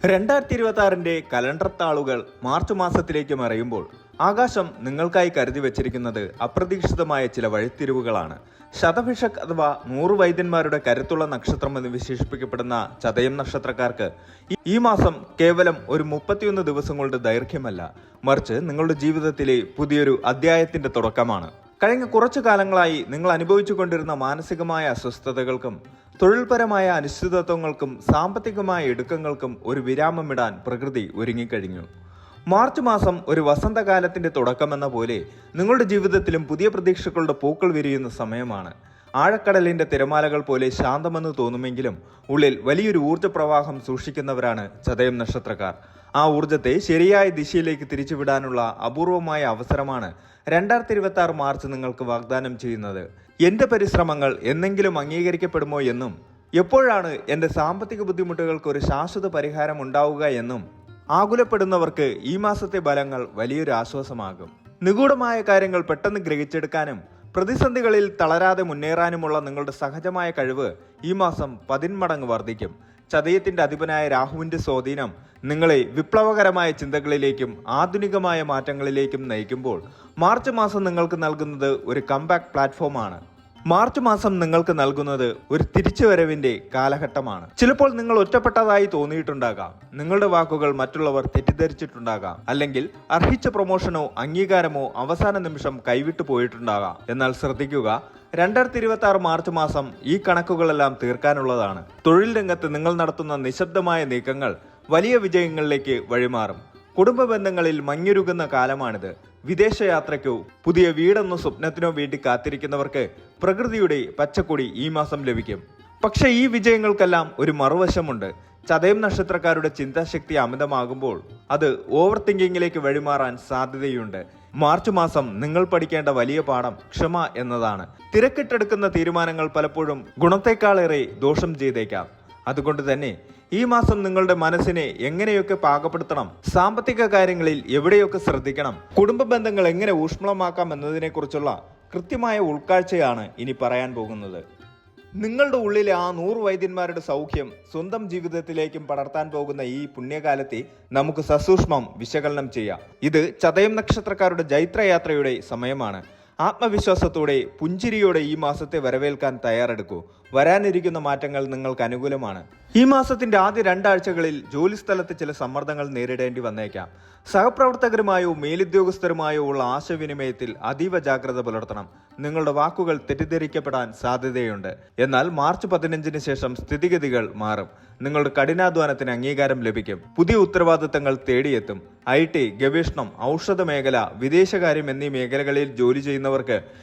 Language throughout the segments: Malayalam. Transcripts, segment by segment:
2026 കലണ്ടർ താളുകൾ മാർച്ച് മാസത്തിലേക്ക് മറയുമ്പോൾ ആകാശം നിങ്ങൾക്കായി കരുതി വച്ചിരിക്കുന്നത് അപ്രതീക്ഷിതമായ ചില വഴിത്തിരിവുകളാണ്. ശതഭിഷക് അഥവാ 100 വൈദ്യന്മാരുടെ കരുത്തുള്ള നക്ഷത്രം എന്ന് വിശേഷിപ്പിക്കപ്പെടുന്ന ചതയം നക്ഷത്രക്കാർക്ക് ഈ മാസം കേവലം ഒരു 31 ദിവസങ്ങളുടെ ദൈർഘ്യമല്ല, മറിച്ച് നിങ്ങളുടെ ജീവിതത്തിലെ പുതിയൊരു അധ്യായത്തിന്റെ തുടക്കമാണ്. കഴിഞ്ഞ കുറച്ചു കാലങ്ങളായി നിങ്ങൾ അനുഭവിച്ചുകൊണ്ടിരുന്ന മാനസികമായ അസ്വസ്ഥതകൾക്കും തൊഴിൽപരമായ അനിശ്ചിതത്വങ്ങൾക്കും സാമ്പത്തികമായ ഇടുക്കങ്ങൾക്കും ഒരു വിരാമമിടാൻ പ്രകൃതി ഒരുങ്ങിക്കഴിഞ്ഞു. മാർച്ച് മാസം ഒരു വസന്തകാലത്തിന്റെ തുടക്കമെന്ന പോലെ നിങ്ങളുടെ ജീവിതത്തിലും പുതിയ പ്രതീക്ഷകളുടെ പൂക്കൾ വിരിയുന്ന സമയമാണ്. ആഴക്കടലിന്റെ തിരമാലകൾ പോലെ ശാന്തമെന്ന് തോന്നുമെങ്കിലും ഉള്ളിൽ വലിയൊരു ഊർജ്ജപ്രവാഹം സൂക്ഷിക്കുന്നവരാണ് ചതയം നക്ഷത്രക്കാർ. ആ ഊർജ്ജത്തെ ശരിയായ ദിശയിലേക്ക് തിരിച്ചുവിടാനുള്ള അപൂർവമായ അവസരമാണ് 2026 മാർച്ച് നിങ്ങൾക്ക് വാഗ്ദാനം ചെയ്യുന്നത്. എന്റെ പരിശ്രമങ്ങൾ എന്നെങ്കിലും അംഗീകരിക്കപ്പെടുമോ എന്നും എപ്പോഴാണ് എന്റെ സാമ്പത്തിക ബുദ്ധിമുട്ടുകൾക്ക് ഒരു ശാശ്വത പരിഹാരം ഉണ്ടാവുക എന്നും ആകുലപ്പെടുന്നവർക്ക് ഈ മാസത്തെ ഫലങ്ങൾ വലിയൊരു ആശ്വാസമാകും. നിഗൂഢമായ കാര്യങ്ങൾ പെട്ടെന്ന് ഗ്രഹിച്ചെടുക്കാനും പ്രതിസന്ധികളിൽ തളരാതെ മുന്നേറാനുമുള്ള നിങ്ങളുടെ സഹജമായ കഴിവ് ഈ മാസം 10 മടങ്ങ് വർദ്ധിക്കും. ചതയത്തിന്റെ അധിപനായ രാഹുവിന്റെ സ്വാധീനം നിങ്ങളെ വിപ്ലവകരമായ ചിന്തകളിലേക്കും ആധുനികമായ മാറ്റങ്ങളിലേക്കും നയിക്കുമ്പോൾ മാർച്ച് മാസം നിങ്ങൾക്ക് നൽകുന്നത് ഒരു കംബാക്ക് പ്ലാറ്റ്ഫോമാണ്. മാർച്ച് മാസം നിങ്ങൾക്ക് നൽകുന്നത് ഒരു തിരിച്ചുവരവിന്റെ കാലഘട്ടമാണ്. ചിലപ്പോൾ നിങ്ങൾ ഒറ്റപ്പെട്ടതായി തോന്നിയിട്ടുണ്ടാകാം, നിങ്ങളുടെ വാക്കുകൾ മറ്റുള്ളവർ തെറ്റിദ്ധരിച്ചിട്ടുണ്ടാകാം, അല്ലെങ്കിൽ അർഹിച്ച പ്രൊമോഷനോ അംഗീകാരമോ അവസാന നിമിഷം കൈവിട്ടു പോയിട്ടുണ്ടാകാം. എന്നാൽ ശ്രദ്ധിക്കുക, 2026 മാർച്ച് മാസം ഈ കണക്കുകളെല്ലാം തീർക്കാനുള്ളതാണ്. തൊഴിൽ രംഗത്ത് നിങ്ങൾ നടത്തുന്ന നിശബ്ദമായ നീക്കങ്ങൾ വലിയ വിജയങ്ങളിലേക്ക് വഴിമാറും. കുടുംബ ബന്ധങ്ങളിൽ മഞ്ഞുരുകുന്ന കാലമാണിത്. വിദേശയാത്രയ്ക്കോ പുതിയ വീടെന്നോ സ്വപ്നത്തിനോ വേണ്ടി കാത്തിരിക്കുന്നവർക്ക് പ്രകൃതിയുടെ പച്ചക്കൊടി ഈ മാസം ലഭിക്കും. പക്ഷെ ഈ വിജയങ്ങൾക്കെല്ലാം ഒരു മറുവശമുണ്ട്. ചതയം നക്ഷത്രക്കാരുടെ ചിന്താശക്തി അമിതമാകുമ്പോൾ അത് ഓവർ തിങ്കിങ്ങിലേക്ക് വഴിമാറാൻ സാധ്യതയുണ്ട്. മാർച്ച് മാസം നിങ്ങൾ പഠിക്കേണ്ട വലിയ പാഠം ക്ഷമ എന്നതാണ്. തിരക്കിട്ടെടുക്കുന്ന തീരുമാനങ്ങൾ പലപ്പോഴും ഗുണത്തെക്കാളേറെ ദോഷം ചെയ്തേക്കാം. അതുകൊണ്ട് തന്നെ ഈ മാസം നിങ്ങളുടെ മനസ്സിനെ എങ്ങനെയൊക്കെ പാകപ്പെടുത്തണം, സാമ്പത്തിക കാര്യങ്ങളിൽ എവിടെയൊക്കെ ശ്രദ്ധിക്കണം, കുടുംബ ബന്ധങ്ങൾ എങ്ങനെ ഊഷ്മളമാക്കാം എന്നതിനെ കുറിച്ചുള്ള കൃത്യമായ ഉൾക്കാഴ്ചയാണ് ഇനി പറയാൻ പോകുന്നത്. നിങ്ങളുടെ ഉള്ളിലെ ആ 100 വൈദ്യന്മാരുടെ സൗഖ്യം സ്വന്തം ജീവിതത്തിലേക്കും പടർത്താൻ പോകുന്ന ഈ പുണ്യകാലത്തെ നമുക്ക് സസൂക്ഷ്മം വിശകലനം ചെയ്യാം. ഇത് ചതയം നക്ഷത്രക്കാരുടെ ജൈത്രയാത്രയുടെ സമയമാണ്. ആത്മവിശ്വാസത്തോടെ പുഞ്ചിരിയോടെ ഈ മാസത്തെ വരവേൽക്കാൻ തയ്യാറെടുക്കൂ. വരാനിരിക്കുന്ന മാറ്റങ്ങൾ നിങ്ങൾക്ക് അനുകൂലമാണ്. ഈ മാസത്തിന്റെ ആദ്യ 2 ആഴ്ചകളിൽ ജോലിസ്ഥലത്ത് ചില സമ്മർദ്ദങ്ങൾ നേരിടേണ്ടി വന്നേക്കാം. സഹപ്രവർത്തകരുമായോ മേലുദ്യോഗസ്ഥരുമായോ ഉള്ള ആശയവിനിമയത്തിൽ അതീവ ജാഗ്രത പുലർത്തണം. നിങ്ങളുടെ വാക്കുകൾ തെറ്റിദ്ധരിക്കപ്പെടാൻ സാധ്യതയുണ്ട്. എന്നാൽ മാർച്ച് 15-ന് ശേഷം സ്ഥിതിഗതികൾ മാറും. നിങ്ങളുടെ കഠിനാധ്വാനത്തിന് അംഗീകാരം ലഭിക്കും. പുതിയ ഉത്തരവാദിത്തങ്ങൾ തേടിയെത്തും. IT, ഗവേഷണം, ഔഷധ മേഖല, വിദേശകാര്യം എന്നീ മേഖലകളിൽ ജോലി ചെയ്യുന്നവർക്ക്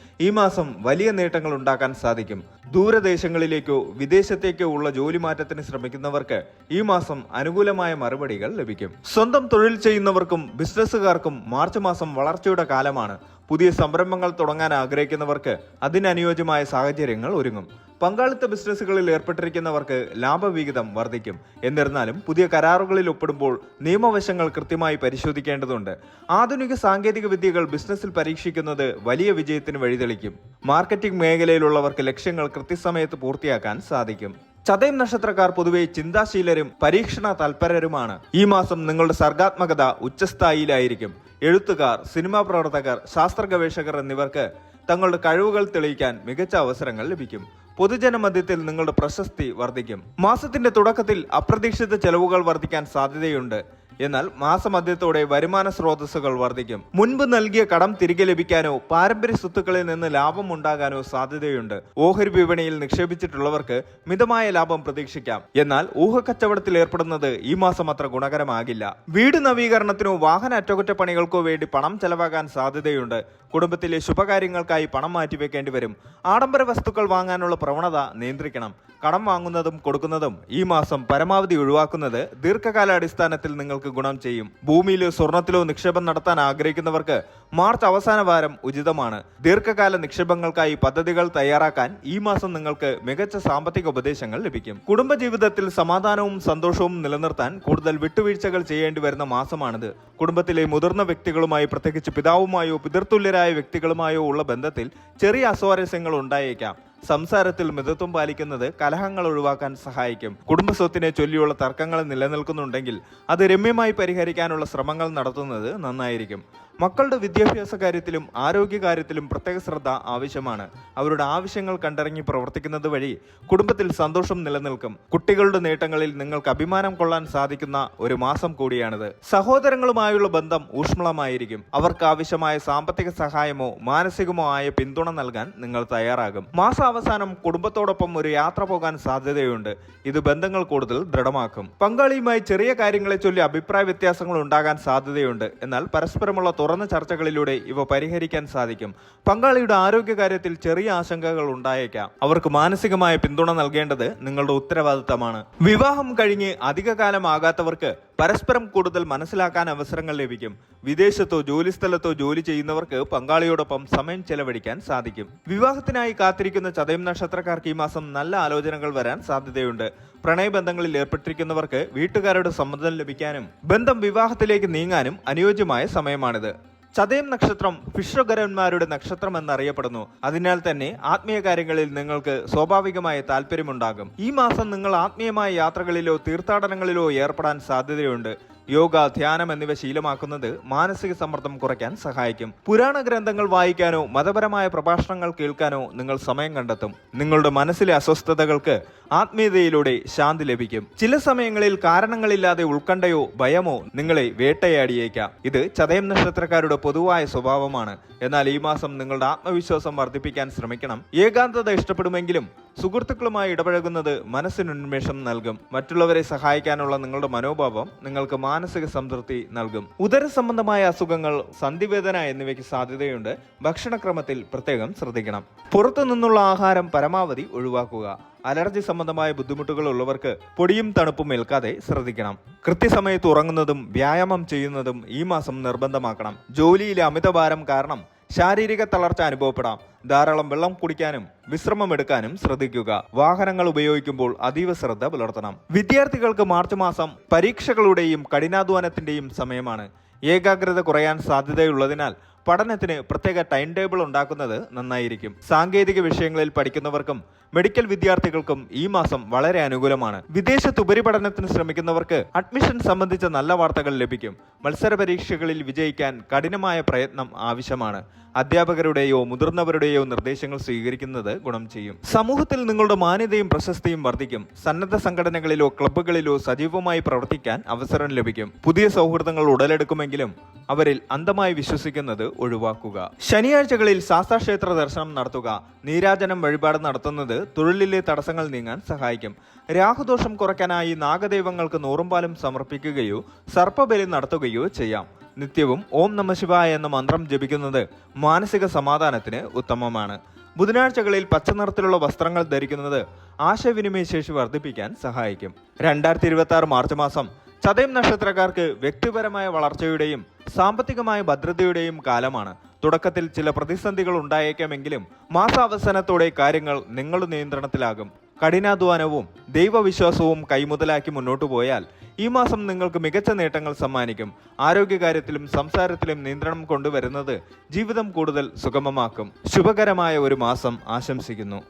ഈ മാസം വലിയ നേട്ടങ്ങൾ ഉണ്ടാക്കാൻ സാധിക്കും. ദൂരദേശങ്ങളിലേക്കോ വിദേശത്തേക്കോ ഉള്ള ജോലി മാറ്റത്തിന് ശ്രമിക്കുന്നവർക്ക് ഈ മാസം അനുകൂലമായ മറുപടികൾ ലഭിക്കും. സ്വന്തം തൊഴിൽ ചെയ്യുന്നവർക്കും ബിസിനസ്സുകാർക്കും മാർച്ച് മാസം വളർച്ചയുടെ കാലമാണ്. പുതിയ സംരംഭങ്ങൾ തുടങ്ങാൻ ആഗ്രഹിക്കുന്നവർക്ക് അതിനനുയോജ്യമായ സാഹചര്യങ്ങൾ ഒരുങ്ങും. പങ്കാളിത്ത ബിസിനസ്സുകളിൽ ഏർപ്പെട്ടിരിക്കുന്നവർക്ക് ലാഭവിഹിതം വർദ്ധിക്കും. എന്നിരുന്നാലും പുതിയ കരാറുകളിൽ ഒപ്പിടുമ്പോൾ നിയമവശങ്ങൾ കൃത്യമായി പരിശോധിക്കേണ്ടതുണ്ട്. ആധുനിക സാങ്കേതിക വിദ്യകൾ ബിസിനസ്സിൽ പരീക്ഷിക്കുന്നത് വലിയ വിജയത്തിന് വഴിതെളിക്കും. മാർക്കറ്റിംഗ് മേഖലയിലുള്ളവർക്ക് ലക്ഷ്യങ്ങൾ കൃത്യസമയത്ത് പൂർത്തിയാക്കാൻ സാധിക്കും. ചതയം നക്ഷത്രക്കാർ പൊതുവെ ചിന്താശീലരും പരീക്ഷണ തൽപരരുമാണ്. ഈ മാസം നിങ്ങളുടെ സർഗാത്മകത ഉച്ചസ്ഥായിലായിരിക്കും. എഴുത്തുകാർ, സിനിമാ പ്രവർത്തകർ, ശാസ്ത്ര ഗവേഷകർ എന്നിവർക്ക് തങ്ങളുടെ കഴിവുകൾ തെളിയിക്കാൻ മികച്ച അവസരങ്ങൾ ലഭിക്കും. പൊതുജനമധ്യത്തിൽ നിങ്ങളുടെ പ്രശസ്തി വർദ്ധിക്കും. മാസത്തിന്റെ തുടക്കത്തിൽ അപ്രതീക്ഷിത ചെലവുകൾ വർദ്ധിക്കാൻ സാധ്യതയുണ്ട്. എന്നാൽ മാസമധ്യത്തോടെ വരുമാന സ്രോതസ്സുകൾ വർദ്ധിക്കും. മുൻപ് നൽകിയ കടം തിരികെ ലഭിക്കാനോ പാരമ്പര്യ സ്വത്തുക്കളിൽ നിന്ന് ലാഭം ഉണ്ടാകാനോ സാധ്യതയുണ്ട്. ഓഹരി വിപണിയിൽ നിക്ഷേപിച്ചിട്ടുള്ളവർക്ക് മിതമായ ലാഭം പ്രതീക്ഷിക്കാം. എന്നാൽ ഊഹക്കച്ചവടത്തിൽ ഏർപ്പെടുന്നത് ഈ മാസം അത്ര ഗുണകരമാകില്ല. വീട് നവീകരണത്തിനോ വാഹന അറ്റകുറ്റപ്പണികൾക്കോ വേണ്ടി പണം ചെലവാകാൻ സാധ്യതയുണ്ട്. കുടുംബത്തിലെ ശുഭകാര്യങ്ങൾക്കായി പണം മാറ്റിവെക്കേണ്ടി വരും. ആഡംബര വസ്തുക്കൾ വാങ്ങാനുള്ള പ്രവണത നിയന്ത്രിക്കണം. കടം വാങ്ങുന്നതും കൊടുക്കുന്നതും ഈ മാസം പരമാവധി ഒഴിവാക്കുന്നത് ദീർഘകാലാടിസ്ഥാനത്തിൽ നിങ്ങൾക്ക് ഗുണം ചെയ്യും. ഭൂമിയിലോ സ്വർണത്തിലോ നിക്ഷേപം നടത്താൻ ആഗ്രഹിക്കുന്നവർക്ക് മാർച്ച് അവസാന വാരം ഉചിതമാണ്. ദീർഘകാല നിക്ഷേപങ്ങൾക്കായി പദ്ധതികൾ തയ്യാറാക്കാൻ ഈ മാസം നിങ്ങൾക്ക് മികച്ച സാമ്പത്തിക ഉപദേശങ്ങൾ ലഭിക്കും. കുടുംബജീവിതത്തിൽ സമാധാനവും സന്തോഷവും നിലനിർത്താൻ കൂടുതൽ വിട്ടുവീഴ്ചകൾ ചെയ്യേണ്ടി വരുന്ന മാസമാണിത്. കുടുംബത്തിലെ മുതിർന്ന വ്യക്തികളുമായി, പ്രത്യേകിച്ച് പിതാവുമായോ പിതൃതുല്യരായ വ്യക്തികളുമായോ ഉള്ള ബന്ധത്തിൽ ചെറിയ അസ്വാരസ്യങ്ങൾ ഉണ്ടായേക്കാം. സംസാരത്തിൽ മിതത്വം പാലിക്കുന്നത് കലഹങ്ങൾ ഒഴിവാക്കാൻ സഹായിക്കും. കുടുംബസ്വത്തിനെ ചൊല്ലിയുള്ള തർക്കങ്ങൾ നിലനിൽക്കുന്നുണ്ടെങ്കിൽ അത് രമ്യമായി പരിഹരിക്കാനുള്ള ശ്രമങ്ങൾ നടത്തുന്നത് നന്നായിരിക്കും. മക്കളുടെ വിദ്യാഭ്യാസ കാര്യത്തിലും ആരോഗ്യകാര്യത്തിലും പ്രത്യേക ശ്രദ്ധ ആവശ്യമാണ്. അവരുടെ ആവശ്യങ്ങൾ കണ്ടിറങ്ങി പ്രവർത്തിക്കുന്നത് വഴി കുടുംബത്തിൽ സന്തോഷം നിലനിൽക്കും. കുട്ടികളുടെ നേട്ടങ്ങളിൽ നിങ്ങൾക്ക് അഭിമാനം കൊള്ളാൻ സാധിക്കുന്ന ഒരു മാസം കൂടിയാണിത്. സഹോദരങ്ങളുമായുള്ള ബന്ധം ഊഷ്മളമായിരിക്കും. അവർക്ക് ആവശ്യമായ സാമ്പത്തിക സഹായമോ മാനസികമോ ആയ പിന്തുണ നൽകാൻ നിങ്ങൾ തയ്യാറാകും. മാസാവസാനം കുടുംബത്തോടൊപ്പം ഒരു യാത്ര പോകാൻ സാധ്യതയുണ്ട്. ഇത് ബന്ധങ്ങൾ കൂടുതൽ ദൃഢമാക്കും. പങ്കാളിയുമായി ചെറിയ കാര്യങ്ങളെ ചൊല്ലി അഭിപ്രായ വ്യത്യാസങ്ങൾ ഉണ്ടാകാൻ സാധ്യതയുണ്ട്. എന്നാൽ പരസ്പരമുള്ള തുറന്ന ചർച്ചകളിലൂടെ ഇവ പരിഹരിക്കാൻ സാധിക്കും. പങ്കാളിയുടെ ആരോഗ്യകാര്യത്തിൽ ചെറിയ ആശങ്കകൾ ഉണ്ടായേക്കാം. അവർക്ക് മാനസികമായ പിന്തുണ നൽകേണ്ടത് നിങ്ങളുടെ ഉത്തരവാദിത്തമാണ്. വിവാഹം കഴിഞ്ഞ് അധികകാലം ആകാത്തവർക്ക് പരസ്പരം കൂടുതൽ മനസ്സിലാക്കാൻ അവസരങ്ങൾ ലഭിക്കും. വിദേശത്തോ ജോലിസ്ഥലത്തോ ജോലി ചെയ്യുന്നവർക്ക് പങ്കാളിയോടൊപ്പം സമയം ചെലവഴിക്കാൻ സാധിക്കും. വിവാഹത്തിനായി കാത്തിരിക്കുന്ന ചതയം നക്ഷത്രക്കാർക്ക് ഈ മാസം നല്ല ആലോചനകൾ വരാൻ സാധ്യതയുണ്ട്. പ്രണയബന്ധങ്ങളിൽ ഏർപ്പെട്ടിരിക്കുന്നവർക്ക് വീട്ടുകാരുടെ സമ്മതം ലഭിക്കാനും ബന്ധം വിവാഹത്തിലേക്ക് നീങ്ങാനും അനുയോജ്യമായ സമയമാണിത്. ചതയം നക്ഷത്രം വിശ്വകരന്മാരുടെ നക്ഷത്രം എന്നറിയപ്പെടുന്നു. അതിനാൽ തന്നെ ആത്മീയ കാര്യങ്ങളിൽ നിങ്ങൾക്ക് സ്വാഭാവികമായ താല്പര്യമുണ്ടാകും. ഈ മാസം നിങ്ങൾ ആത്മീയമായ യാത്രകളിലോ തീർത്ഥാടനങ്ങളിലോ ഏർപ്പെടാൻ സാധ്യതയുണ്ട്. യോഗ, ധ്യാനം എന്നിവ ശീലമാക്കുന്നത് മാനസിക സമ്മർദ്ദം കുറയ്ക്കാൻ സഹായിക്കും. പുരാണ ഗ്രന്ഥങ്ങൾ വായിക്കാനോ മതപരമായ പ്രഭാഷണങ്ങൾ കേൾക്കാനോ നിങ്ങൾ സമയം കണ്ടെത്തും. നിങ്ങളുടെ മനസ്സിലെ അസ്വസ്ഥതകൾക്ക് ആത്മീയതയിലൂടെ ശാന്തി ലഭിക്കും. ചില സമയങ്ങളിൽ കാരണങ്ങളില്ലാതെ ഉത്കണ്ഠയോ ഭയമോ നിങ്ങളെ വേട്ടയാടിയേക്കാം. ഇത് ചതയം നക്ഷത്രക്കാരുടെ പൊതുവായ സ്വഭാവമാണ്. എന്നാൽ ഈ മാസം നിങ്ങളുടെ ആത്മവിശ്വാസം വർദ്ധിപ്പിക്കാൻ ശ്രമിക്കണം. ഏകാന്തത ഇഷ്ടപ്പെടുമെങ്കിലും സുഹൃത്തുക്കളുമായി ഇടപഴകുന്നത് മനസ്സിന് ഉന്മേഷം നൽകും. മറ്റുള്ളവരെ സഹായിക്കാനുള്ള നിങ്ങളുടെ മനോഭാവം നിങ്ങൾക്ക് മാനസിക സംതൃപ്തി നൽകും. ഉദര സംബന്ധമായ അസുഖങ്ങൾ, സന്ധിവേദന എന്നിവയ്ക്ക് സാധ്യതയുണ്ട്. ഭക്ഷണക്രമത്തിൽ പ്രത്യേകം ശ്രദ്ധിക്കണം. പുറത്തു നിന്നുള്ള ആഹാരം പരമാവധി ഒഴിവാക്കുക. അലർജി സംബന്ധമായ ബുദ്ധിമുട്ടുകൾ ഉള്ളവർക്ക് പൊടിയും തണുപ്പും ഏൽക്കാതെ ശ്രദ്ധിക്കണം. കൃത്യസമയത്ത് ഉറങ്ങുന്നതും വ്യായാമം ചെയ്യുന്നതും ഈ മാസം നിർബന്ധമാക്കണം. ജോലിയിലെ അമിതഭാരം കാരണം ശാരീരിക തളർച്ച അനുഭവപ്പെടാം. ധാരാളം വെള്ളം കുടിക്കാനും വിശ്രമമെടുക്കാനും ശ്രദ്ധിക്കുക. വാഹനങ്ങൾ ഉപയോഗിക്കുമ്പോൾ അതീവ ശ്രദ്ധ പുലർത്തണം. വിദ്യാർത്ഥികൾക്ക് മാർച്ച് മാസം പരീക്ഷകളുടെയും കഠിനാധ്വാനത്തിന്റെയും സമയമാണ്. ഏകാഗ്രത കുറയാൻ സാധ്യതയുള്ളതിനാൽ പഠനത്തിന് പ്രത്യേക ടൈം ടേബിൾ ഉണ്ടാക്കുന്നത് നന്നായിരിക്കും. സാങ്കേതിക വിഷയങ്ങളിൽ പഠിക്കുന്നവർക്കും മെഡിക്കൽ വിദ്യാർത്ഥികൾക്കും ഈ മാസം വളരെ അനുകൂലമാണ്. വിദേശത്ത് ഉപരിപഠനത്തിന് ശ്രമിക്കുന്നവർക്ക് അഡ്മിഷൻ സംബന്ധിച്ച നല്ല വാർത്തകൾ ലഭിക്കും. മത്സര പരീക്ഷകളിൽ വിജയിക്കാൻ കഠിനമായ പ്രയത്നം ആവശ്യമാണ്. അധ്യാപകരുടെയോ മുതിർന്നവരുടെയോ നിർദ്ദേശങ്ങൾ സ്വീകരിക്കുന്നത് ഗുണം ചെയ്യും. സമൂഹത്തിൽ നിങ്ങളുടെ മാന്യതയും പ്രശസ്തിയും വർദ്ധിക്കും. സന്നദ്ധ സംഘടനകളിലോ ക്ലബ്ബുകളിലോ സജീവമായി പ്രവർത്തിക്കാൻ അവസരം ലഭിക്കും. പുതിയ സൗഹൃദങ്ങൾ ഉടലെടുക്കുമെങ്കിലും അവരിൽ അന്ധമായി വിശ്വസിക്കുന്നത് ഒഴിവാക്കുക. ശനിയാഴ്ചകളിൽ ശാസ്താക്ഷേത്ര ദർശനം നടത്തുക. നീരാജനം വഴിപാട് നടത്തുന്നത് തൊഴിലിലെ തടസ്സങ്ങൾ നീങ്ങാൻ സഹായിക്കും. രാഹുദോഷം കുറയ്ക്കാനായി നാഗദൈവങ്ങൾക്ക് നൂറുംപാലും സമർപ്പിക്കുകയോ സർപ്പബലി നടത്തുകയോ ചെയ്യാം. നിത്യവും ഓം നമഃശിവായ എന്ന മന്ത്രം ജപിക്കുന്നത് മാനസിക സമാധാനത്തിന് ഉത്തമമാണ്. ബുധനാഴ്ചകളിൽ പച്ചനിറത്തിലുള്ള വസ്ത്രങ്ങൾ ധരിക്കുന്നത് ആശയവിനിമയ ശേഷി വർദ്ധിപ്പിക്കാൻ സഹായിക്കും. 2026 മാർച്ച് മാസം ചതയം നക്ഷത്രക്കാർക്ക് വ്യക്തിപരമായ വളർച്ചയുടെയും സാമ്പത്തികമായ ഭദ്രതയുടെയും കാലമാണ്. തുടക്കത്തിൽ ചില പ്രതിസന്ധികൾ ഉണ്ടായേക്കാമെങ്കിലും മാസാവസാനത്തോടെ കാര്യങ്ങൾ നിങ്ങളുടെ നിയന്ത്രണത്തിലാകും. കഠിനാധ്വാനവും ദൈവവിശ്വാസവും കൈമുതലാക്കി മുന്നോട്ടു പോയാൽ ഈ മാസം നിങ്ങൾക്ക് മികച്ച നേട്ടങ്ങൾ സമ്മാനിക്കും. ആരോഗ്യകാര്യത്തിലും സംസാരത്തിലും നിയന്ത്രണം കൊണ്ടുവരുന്നത് ജീവിതം കൂടുതൽ സുഗമമാക്കും. ശുഭകരമായ ഒരു മാസം ആശംസിക്കുന്നു.